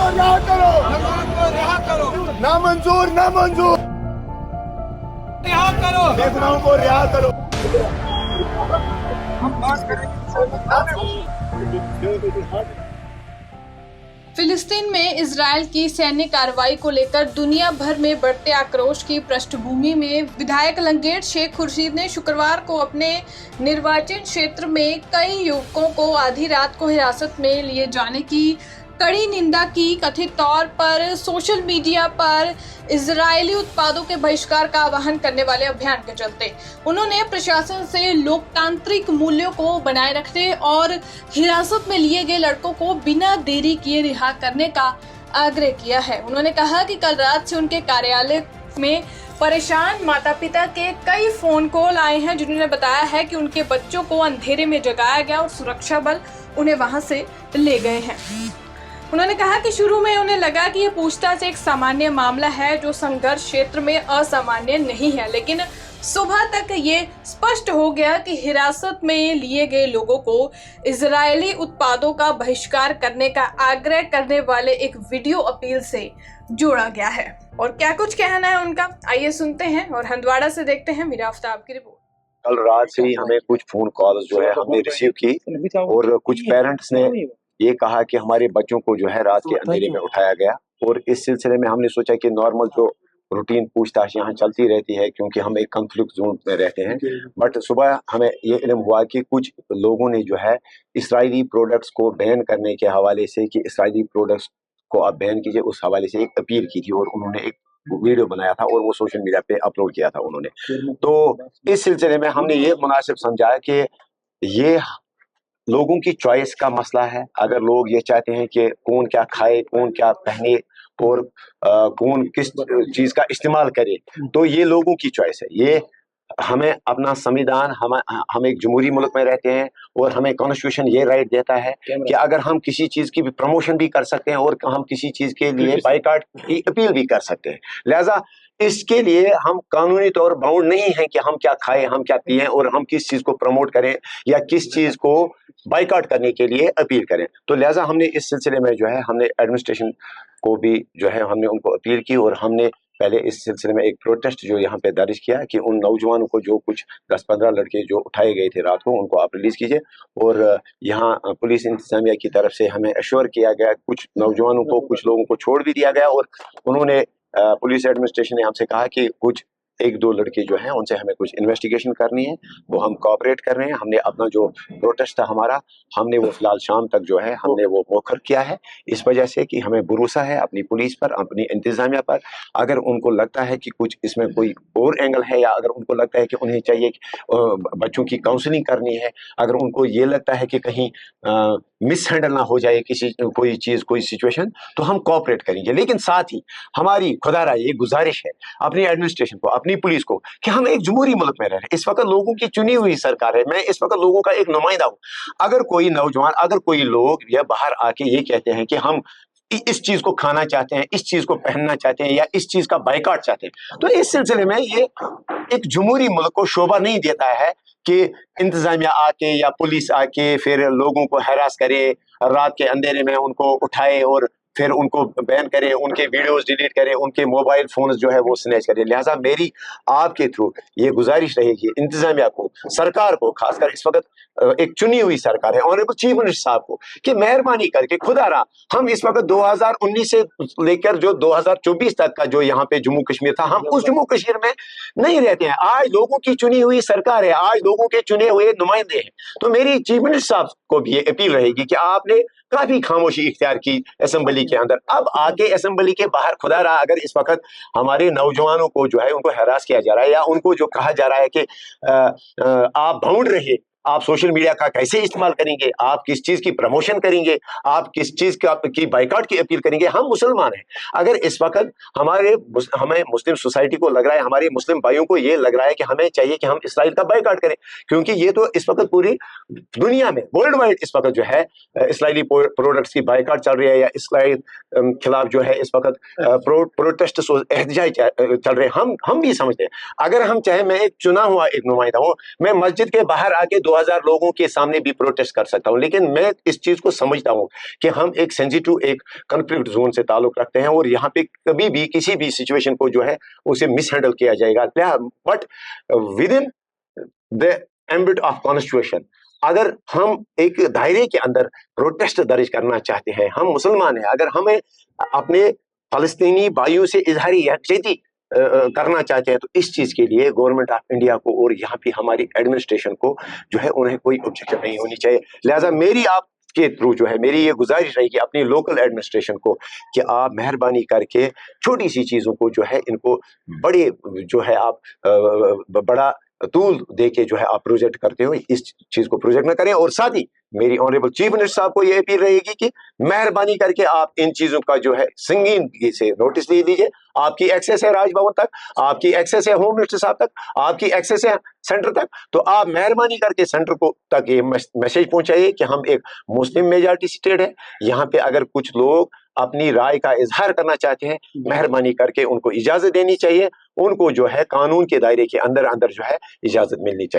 रिहा करो, नमाज को रिहा करो, नामंजूर नामंजूर, रिहा करो। बेगुनाहों को रिहा करो। हम बात करेंगे फिलिस्तीन में इजराइल की सैन्य कार्रवाई को लेकर दुनिया भर में बढ़ते आक्रोश की पृष्ठभूमि में विधायक लंगेट शेख खुर्शीद ने शुक्रवार को अपने निर्वाचन क्षेत्र में कई युवकों को आधी रात को हिरासत में लिए जाने की कड़ी निंदा की। कथित तौर पर सोशल मीडिया पर इजरायली उत्पादों के बहिष्कार का आह्वान करने वाले अभियान के चलते उन्होंने प्रशासन से लोकतांत्रिक मूल्यों को बनाए रखने और हिरासत में लिए गए लड़कों को बिना देरी किए रिहा करने का आग्रह किया है। उन्होंने कहा कि कल रात से उनके कार्यालय में परेशान माता पिता के कई फोन कॉल आए हैं जिन्होंने बताया है कि उनके बच्चों को अंधेरे में जगाया गया और सुरक्षा बल उन्हें वहां से ले गए हैं। उन्होंने कहा कि शुरू में उन्हें लगा कि यह पूछताछ एक सामान्य मामला है जो संघर्ष क्षेत्र में असामान्य नहीं है, लेकिन सुबह तक ये स्पष्ट हो गया कि हिरासत में लिए गए लोगों को इजरायली उत्पादों का बहिष्कार करने का आग्रह करने वाले एक वीडियो अपील से जोड़ा गया है। और क्या कुछ कहना है उनका, आइए सुनते हैं और हंदवाड़ा से देखते हैं मीरा आफ्ताब की रिपोर्ट। कल रात से ही हमें कुछ फोन कॉल्स जो है हमने रिसीव की और कुछ पेरेंट्स ने ये कहा कि हमारे बच्चों को जो है रात के अंधेरे में उठाया गया, और इस सिलसिले में हमने सोचा कि नॉर्मल जो रूटीन पूछताछ यहाँ चलती रहती है क्योंकि हम एक कॉन्फ्लिक्ट जोन में रहते हैं, बट सुबह हमें ये इल्म हुआ कि कुछ लोगों ने जो है इस्राएली प्रोडक्ट्स को बैन करने के हवाले से कि इस्राएली प्रोडक्ट्स को आप बैन कीजिए, उस हवाले से एक अपील की थी और उन्होंने एक वीडियो बनाया था और वो सोशल मीडिया पे अपलोड किया था उन्होंने। तो इस सिलसिले में हमने ये मुनासिब समझा कि ये लोगों की चॉइस का मसला है। अगर लोग ये चाहते हैं कि कौन क्या खाए, कौन क्या पहने और कौन किस चीज का इस्तेमाल करे, तो ये लोगों की चॉइस है। ये हमें अपना संविधान, हम एक जमहूरी मुल्क में रहते हैं और हमें कॉन्स्टिट्यूशन ये राइट देता है कि अगर हम किसी चीज की भी प्रमोशन भी कर सकते हैं और हम किसी चीज के लिए बाइकाट की अपील भी कर सकते हैं। लिहाजा इसके लिए हम कानूनी तौर बाउंड नहीं है कि हम क्या खाएं, हम क्या पिएं और हम किस चीज को प्रमोट करें या किस चीज को बाइकाट करने के लिए अपील करें। तो लिहाजा हमने इस सिलसिले में जो है हमने एडमिनिस्ट्रेशन को भी जो है हमने उनको अपील की और हमने पहले इस सिलसिले में एक प्रोटेस्ट जो यहाँ पे दर्ज किया कि उन नौजवानों को जो कुछ 10-15 लड़के जो उठाए गए थे रात को, उनको आप रिलीज कीजिए। और यहाँ पुलिस इंतजामिया की तरफ से हमें एश्योर किया गया, कुछ नौजवानों को, कुछ लोगों को छोड़ भी दिया गया और उन्होंने पुलिस एडमिनिस्ट्रेशन ने हमसे कहा कि कुछ 1-2 लड़के जो हैं उनसे हमें कुछ इन्वेस्टिगेशन करनी है, वो हम कोऑपरेट कर रहे हैं। हमने अपना जो प्रोटेस्ट था हमारा, हमने वो फिलहाल शाम तक जो है हमने वो मौखर किया है, इस वजह से कि हमें भरोसा है अपनी पुलिस पर, अपनी इंतजामिया पर। अगर उनको लगता है कि कुछ इसमें कोई और एंगल है या अगर उनको लगता है कि उन्हें चाहिए कि बच्चों की काउंसलिंग करनी है, अगर उनको ये लगता है कि कहीं मिस हैंडल ना हो जाए कोई चीज़, कोई सिचुएशन, तो हम कोऑपरेट करेंगे। लेकिन साथ ही हमारी खुदारा ये गुजारिश है अपनी एडमिनिस्ट्रेशन को, अपनी पुलिस को, कि हम एक जमहूरी मुल्क में रह रहे हैं। इस वक्त लोगों की चुनी हुई सरकार है, मैं इस वक्त लोगों का एक नुमाइंदा हूँ। अगर कोई नौजवान, अगर कोई लोग या बाहर आके ये कहते हैं कि हम इस चीज को खाना चाहते हैं, इस चीज को पहनना चाहते हैं या इस चीज का बाइकाट चाहते हैं, तो इस सिलसिले में ये एक जमहूरी मुल्क को शोभा नहीं देता है कि इंतजामिया आके या पुलिस आके फिर लोगों को हैरास करे, रात के अंधेरे में उनको उठाए और फिर उनको बैन करे, उनके वीडियोस डिलीट करे, उनके मोबाइल फोन जो है वो स्नैच करे। लिहाजा मेरी आपके थ्रू ये गुजारिश रहेगी इंतजामिया को, सरकार को, खासकर इस वक्त एक चुनी हुई सरकार है, ऑनरेबल चीफ मिनिस्टर साहब को, कि मेहरबानी करके खुदारा हम इस वक्त 2019 से लेकर जो 2024 तक का जो यहाँ पे जम्मू कश्मीर था, हम उस जम्मू कश्मीर में नहीं रहते हैं। आज लोगों की चुनी हुई सरकार है, आज लोगों के चुने हुए नुमाइंदे हैं। तो मेरी चीफ मिनिस्टर साहब को भी ये अपील रहेगी कि आपने काफी खामोशी इख्तियार की असेंबली के अंदर, अब आके असेंबली के बाहर खुदा रहा अगर इस वक्त हमारे नौजवानों को जो है उनको हरास किया जा रहा है या उनको जो कहा जा रहा है कि आप बाउंड रहिए, आप सोशल मीडिया का कैसे इस्तेमाल करेंगे, आप किस चीज की प्रमोशन करेंगे, आप किस चीज की बाइकाट की अपील करेंगे। हम मुसलमान हैं, अगर इस वक्त हमें मुस्लिम सोसाइटी को लग रहा है, हमारे मुस्लिम भाइयों को ये लग रहा है कि हमें चाहिए कि हम इसराइल का बाइकाट करें, क्योंकि ये तो इस वक्त पूरी दुनिया में वर्ल्ड वाइड इस वक्त जो है इसराइली प्रोडक्ट्स की बाइकाट चल रही है या इसराइल खिलाफ जो है इस वक्त प्रोटेस्ट एहतजाज चल रहे हैं। हम भी समझते हैं, अगर हम चाहे, मैं एक चुना हुआ एक नुमाइंदा हूँ, मैं मस्जिद के बाहर आके 2000 लोगों के सामने भी प्रोटेस्ट कर सकता हूँ, लेकिन मैं इस चीज को समझता हूँ कि हम एक सेंसिटिव, एक कॉन्फ्लिक्ट जोन से ताल्लुक रखते हैं और यहाँ पे कभी भी किसी भी सिचुएशन को जो है उसे मिसहैंडल किया जाएगा, but with in the ambit of constitution. अगर हम एक दायरे के अंदर प्रोटेस्ट दर्ज करना चाहते हैं, हम मुसलमान हैं, अगर हमें अपने फलस्तीनी भाइयों से इजहारी यकजहती करना चाहते हैं, तो इस चीज के लिए गवर्नमेंट ऑफ इंडिया को और यहाँ पे हमारी एडमिनिस्ट्रेशन को जो है उन्हें कोई ऑब्जेक्शन नहीं होनी चाहिए। लिहाजा मेरी आप के थ्रू जो है मेरी ये गुजारिश रहेगी अपनी लोकल एडमिनिस्ट्रेशन को कि आप मेहरबानी करके छोटी सी चीजों को जो है इनको बड़े जो है आप बड़ा टूल दे के जो है आप प्रोजेक्ट करते हो, इस चीज को प्रोजेक्ट ना करें। और साथ ही मेरी ऑनरेबल चीफ मिनिस्टर साहब को ये अपील रहेगी कि मेहरबानी करके आप इन चीजों का जो है संगीनगी से नोटिस ले लीजिए। आपकी एक्सेस है राजभवन तक, आपकी एक्सेस है होम मिनिस्टर साहब तक, आपकी एक्सेस है सेंटर तक, तो आप मेहरबानी करके सेंटर को तक ये मैसेज पहुंचाइए कि हम एक मुस्लिम मेजॉरिटी स्टेट है, यहाँ पे अगर कुछ लोग अपनी राय का इजहार करना चाहते हैं, मेहरबानी करके उनको इजाजत देनी चाहिए, उनको जो है कानून के दायरे के अंदर अंदर जो है इजाजत मिलनी चाहिए।